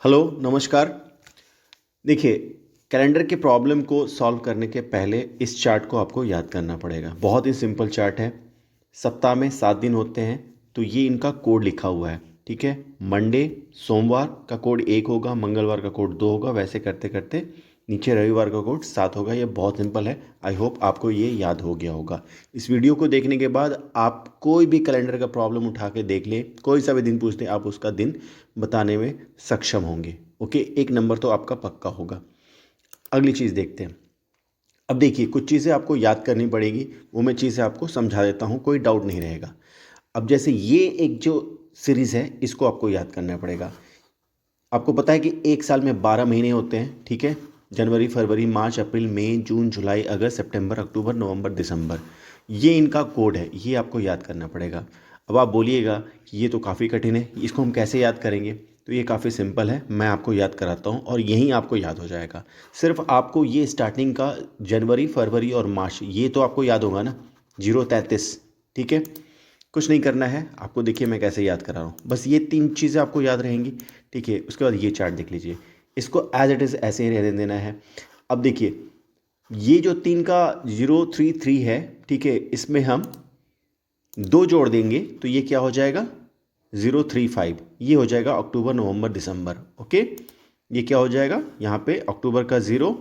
Hello, नमस्कार। देखिए, calendar के प्रॉब्लम को सॉल्व करने के पहले इस चार्ट को आपको याद करना पड़ेगा। बहुत ही सिंपल चार्ट है। सप्ताह में 7 दिन होते हैं, तो ये इनका कोड लिखा हुआ है, ठीक है। मंडे, सोमवार का कोड 1 होगा, मंगलवार का कोड 2 होगा, वैसे करते करते नीचे रविवार का कोड 7 होगा। ये बहुत सिंपल है। आई होप आपको ये याद हो गया होगा। इस वीडियो को देखने के बाद आप कोई भी कैलेंडर का प्रॉब्लम उठा के देख लें, कोई सा भी दिन पूछ लें, आप उसका दिन बताने में सक्षम होंगे। ओके, एक नंबर तो आपका पक्का होगा। अगली चीज़ देखते हैं। अब देखिए, कुछ चीज़ें आपको याद करनी पड़ेगी, वो मैं चीज़ें आपको समझा देता हूँ, कोई डाउट नहीं रहेगा। अब जैसे ये एक जो सीरीज़ है, इसको आपको याद करना पड़ेगा। आपको पता है कि एक साल में 12 महीने होते हैं, ठीक है। जनवरी, फरवरी, मार्च, अप्रैल, मई, जून, जुलाई, अगस्त, सितंबर, अक्टूबर, नवंबर, दिसंबर। ये इनका कोड है, ये आपको याद करना पड़ेगा। अब आप बोलिएगा कि ये तो काफ़ी कठिन है, इसको हम कैसे याद करेंगे? तो ये काफ़ी सिंपल है, मैं आपको याद कराता हूँ और यहीं आपको याद हो जाएगा। सिर्फ आपको ये स्टार्टिंग का जनवरी, फरवरी और मार्च, ये तो आपको याद होगा ना, 033, ठीक है। कुछ नहीं करना है आपको। देखिए मैं कैसे याद करा रहा हूँ, बस ये 3 चीज़ें आपको याद रहेंगी, ठीक है। उसके बाद ये चार्ट देख लीजिए, इसको एज इट इज़ ऐसे ही रहने देना है। अब देखिए, ये जो 3 का 033 है, ठीक है, इसमें हम 2 जोड़ देंगे तो ये क्या हो जाएगा? 035। ये हो जाएगा अक्टूबर, नवंबर, दिसंबर। ओके, ये क्या हो जाएगा यहाँ पे? अक्टूबर का 0,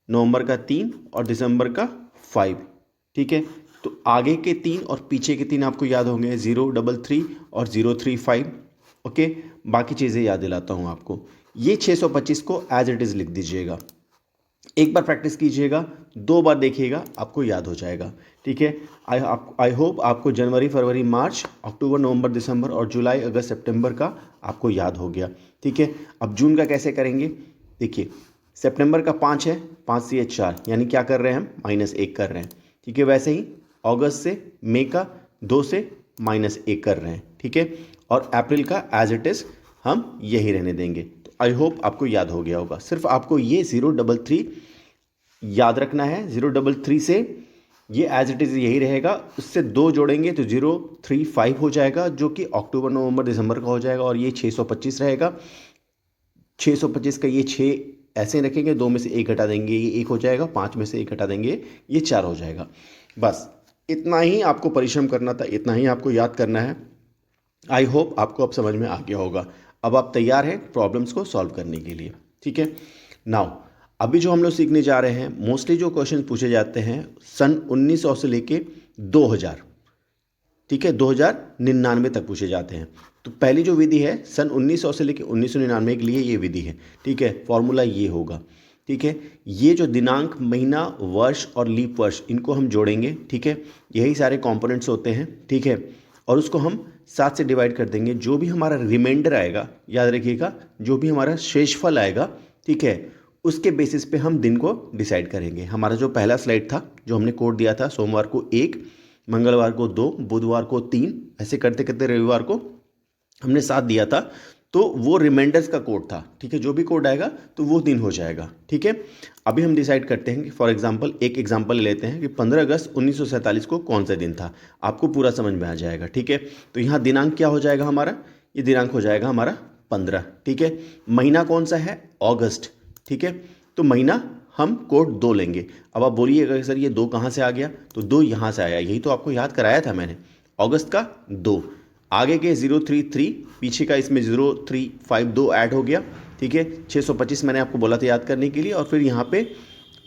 नवंबर का 3 और दिसंबर का 5, ठीक है। तो आगे के 3 और पीछे के 3 आपको याद होंगे, 033 और 035। ओके, बाकी चीज़ें याद दिलाता हूँ आपको। ये 625 को एज इट इज़ लिख दीजिएगा। एक बार प्रैक्टिस कीजिएगा, 2 बार देखिएगा, आपको याद हो जाएगा, ठीक है। आई होप आपको जनवरी, फरवरी, मार्च, अक्टूबर, नवंबर, दिसंबर और जुलाई, अगस्त, सितंबर का आपको याद हो गया, ठीक है। अब जून का कैसे करेंगे? देखिए, सितंबर का 5 है, 5 से ये 4, यानी क्या कर रहे हैं हम? -1 कर रहे हैं, ठीक है। वैसे ही अगस्त से मई का 2 से -1 कर रहे हैं, ठीक है। और अप्रैल का एज इट इज़ हम यही रहने देंगे। तो आई होप आपको याद हो गया होगा। सिर्फ आपको ये 033 याद रखना है। 033 से ये एज इट इज़ यही रहेगा, उससे 2 जोड़ेंगे तो 035 हो जाएगा, जो कि अक्टूबर, नवंबर, दिसंबर का हो जाएगा। और ये 625 रहेगा। 625 का ये 6 ऐसे रखेंगे, 2 में से 1 घटा देंगे, ये 1 हो जाएगा। 5 में से 1 घटा देंगे, ये 4 हो जाएगा। बस इतना ही आपको परिश्रम करना था, इतना ही आपको याद करना है। आई होप आपको अब समझ में आ गया होगा। अब आप तैयार हैं प्रॉब्लम्स को सॉल्व करने के लिए, ठीक है। नाउ अभी जो हम लोग सीखने जा रहे हैं, मोस्टली जो क्वेश्चन पूछे जाते हैं सन 1900 से लेके 2000, ठीक है, 2099 तक पूछे जाते हैं। तो पहली जो विधि है, सन 1900 से लेके 1999 के लिए ये विधि है, ठीक है। फॉर्मूला ये होगा, ठीक है। ये जो दिनांक, महीना, वर्ष और लीप वर्ष, इनको हम जोड़ेंगे, ठीक है। यही सारे कंपोनेंट्स होते हैं, ठीक है। और उसको हम 7 से डिवाइड कर देंगे। जो भी हमारा रिमाइंडर आएगा, याद रखिएगा, जो भी हमारा शेषफल आएगा, ठीक है, उसके बेसिस पे हम दिन को डिसाइड करेंगे। हमारा जो पहला स्लाइड था, जो हमने कोड दिया था, सोमवार को 1, मंगलवार को 2, बुधवार को 3, ऐसे करते करते रविवार को हमने 7 दिया था। तो वो रिमाइंडर्स का कोड था, ठीक है। जो भी कोड आएगा तो वो दिन हो जाएगा, ठीक है। अभी हम डिसाइड करते हैं कि फॉर एग्जांपल एक एग्जांपल ले लेते हैं कि 15 अगस्त 1947 को कौन सा दिन था। आपको पूरा समझ में आ जाएगा, ठीक है। तो यहाँ दिनांक क्या हो जाएगा हमारा? ये दिनांक हो जाएगा हमारा 15, ठीक है। महीना कौन सा है? अगस्त, ठीक है। तो महीना हम कोड 2 लेंगे। अब आप बोलिएगा सर ये 2 कहाँ से आ गया? तो 2 यहाँ से आया, यही तो आपको याद कराया था मैंने। अगस्त का 2, आगे के 033, पीछे का इसमें 035, 2 ऐड हो गया, ठीक है। 625 मैंने आपको बोला था याद करने के लिए। और फिर यहाँ पे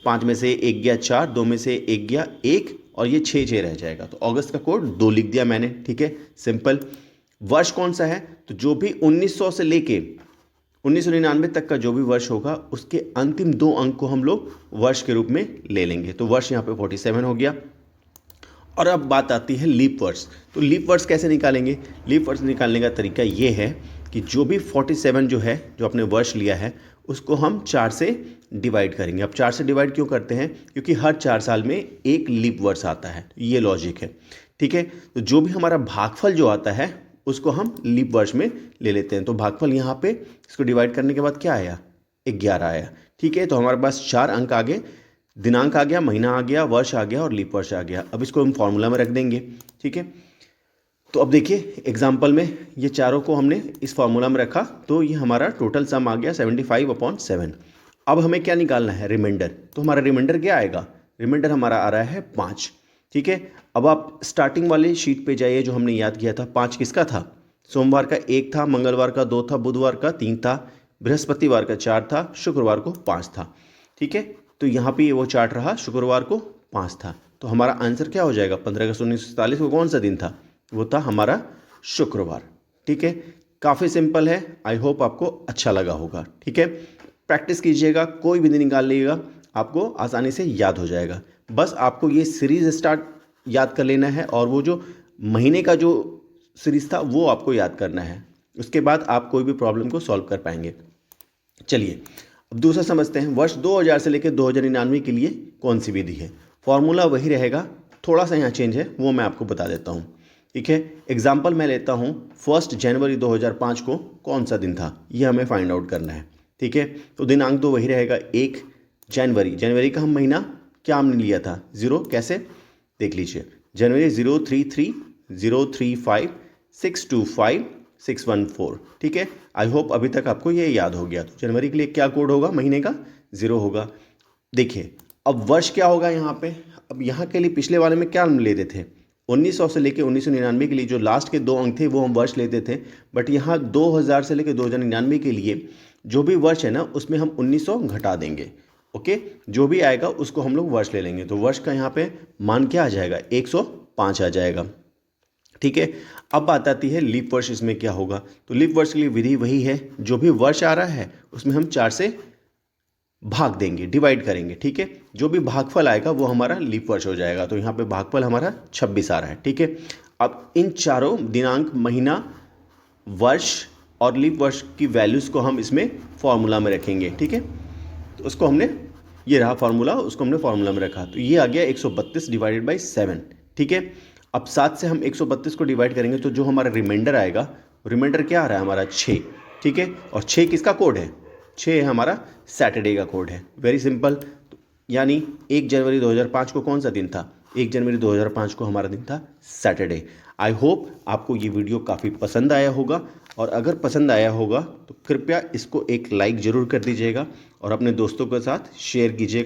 5 में से 1 गया 4, 2 में से 1 गया 1, और ये 6 रह जाएगा। तो अगस्त का कोड 2 लिख दिया मैंने, ठीक है, सिंपल। वर्ष कौन सा है? तो जो भी 1900 से लेके 1999 तक का जो भी वर्ष होगा, उसके अंतिम 2 अंक को हम लोग वर्ष के रूप में ले लेंगे। तो वर्ष यहाँ पे 47 हो गया। और अब बात आती है लीप वर्ष। तो लीप वर्ष कैसे निकालेंगे? लीप वर्ष निकालने का तरीका ये है कि जो भी 47 जो है, जो अपने वर्ष लिया है, उसको हम 4 से डिवाइड करेंगे। अब 4 से डिवाइड क्यों करते हैं? क्योंकि हर 4 साल में एक लीप वर्ष आता है, ये लॉजिक है, ठीक है। तो जो भी हमारा भागफल जो आता है, उसको हम लीप वर्ष में ले लेते हैं। तो भागफल यहाँ पे इसको डिवाइड करने के बाद क्या आया? 11 आया, ठीक है। तो हमारे पास 4 अंक आ गए, दिनांक आ गया, महीना आ गया, वर्ष आ गया और लीप वर्ष आ गया। अब इसको हम फॉर्मूला में रख देंगे, ठीक है। तो अब देखिए एग्जाम्पल में ये चारों को हमने इस फॉर्मूला में रखा, तो ये हमारा टोटल सम आ गया 75/7। अब हमें क्या निकालना है, रिमाइंडर। तो हमारा रिमाइंडर क्या आएगा, रिमाइंडर हमारा आ रहा है 5। ठीक है, अब आप स्टार्टिंग वाले शीट पे जाइए जो हमने याद किया था। 5 किसका था, सोमवार का 1 था, मंगलवार का 2 था, बुधवार का 3 था, बृहस्पतिवार का 4 था, शुक्रवार को 5 था। ठीक है, तो यहाँ पे वो चार्ट रहा, शुक्रवार को 5 था। तो हमारा आंसर क्या हो जाएगा, 15 अगस्त 1947 को कौन सा दिन था, वो था हमारा शुक्रवार। ठीक है, काफ़ी सिंपल है, आई होप आपको अच्छा लगा होगा। ठीक है, प्रैक्टिस कीजिएगा, कोई भी दिन निकाल लीजिएगा, आपको आसानी से याद हो जाएगा। बस आपको ये सीरीज स्टार्ट याद कर लेना है, और वो जो महीने का जो सीरीज था वो आपको याद करना है। उसके बाद आप कोई भी प्रॉब्लम को सॉल्व कर पाएंगे। चलिए अब दूसरा समझते हैं, वर्ष 2000 से लेकर 2099 के लिए कौन सी विधि है। फॉर्मूला वही रहेगा, थोड़ा सा यहाँ चेंज है, वो मैं आपको बता देता हूँ। ठीक है, एग्जाम्पल मैं लेता हूँ, 1 जनवरी 2005 को कौन सा दिन था, ये हमें फाइंड आउट करना है। ठीक है, तो दिनांक तो वही रहेगा 1 जनवरी। जनवरी का हम महीना क्या हमने लिया था, 0। कैसे, देख लीजिए, जनवरी 0330305625614। ठीक है, आई होप अभी तक आपको ये याद हो गया। तो जनवरी के लिए क्या कोड होगा, महीने का 0 होगा। देखिए अब वर्ष क्या होगा यहाँ पे, अब यहाँ के लिए पिछले वाले में क्या हम लेते थे, 1900 से लेकर 1999 के लिए जो लास्ट के 2 अंक थे वो हम वर्ष लेते थे। बट यहाँ 2000 से लेकर 2099 के लिए जो भी वर्ष है ना, उसमें हम 1900 घटा देंगे। ओके, जो भी आएगा उसको हम लोग वर्ष ले लेंगे। तो वर्ष का यहाँ पे मान क्या आ जाएगा, 105 आ जाएगा। ठीक है, अब बात आती है लीप वर्ष, इसमें क्या होगा। तो लीप वर्ष के लिए विधि वही है, जो भी वर्ष आ रहा है उसमें हम 4 से भाग देंगे, डिवाइड करेंगे। ठीक है, जो भी भागफल आएगा वो हमारा लीप वर्ष हो जाएगा। तो यहाँ पे भागफल हमारा 26 आ रहा है। ठीक है, अब इन चारों दिनांक, महीना, वर्ष और लीप वर्ष की वैल्यूज़ को हम इसमें फॉर्मूला में रखेंगे। ठीक है, तो उसको हमने, ये रहा फार्मूला, उसको हमने फार्मूला में रखा। तो ये आ गया 132 डिवाइडेड बाई 7। ठीक है, अब 7 से हम 132 को डिवाइड करेंगे तो जो हमारा रिमाइंडर आएगा, रिमाइंडर क्या आ रहा है हमारा 6। ठीक है, और 6 किसका कोड है, 6 हमारा सैटरडे का कोड है। वेरी सिंपल, यानी 1 जनवरी 2005 को कौन सा दिन था, 1 जनवरी 2005 को हमारा दिन था सैटरडे। आई होप आपको ये वीडियो काफ़ी पसंद आया होगा, और अगर पसंद आया होगा तो कृपया इसको एक लाइक ज़रूर कर दीजिएगा और अपने दोस्तों के साथ शेयर कीजिएगा।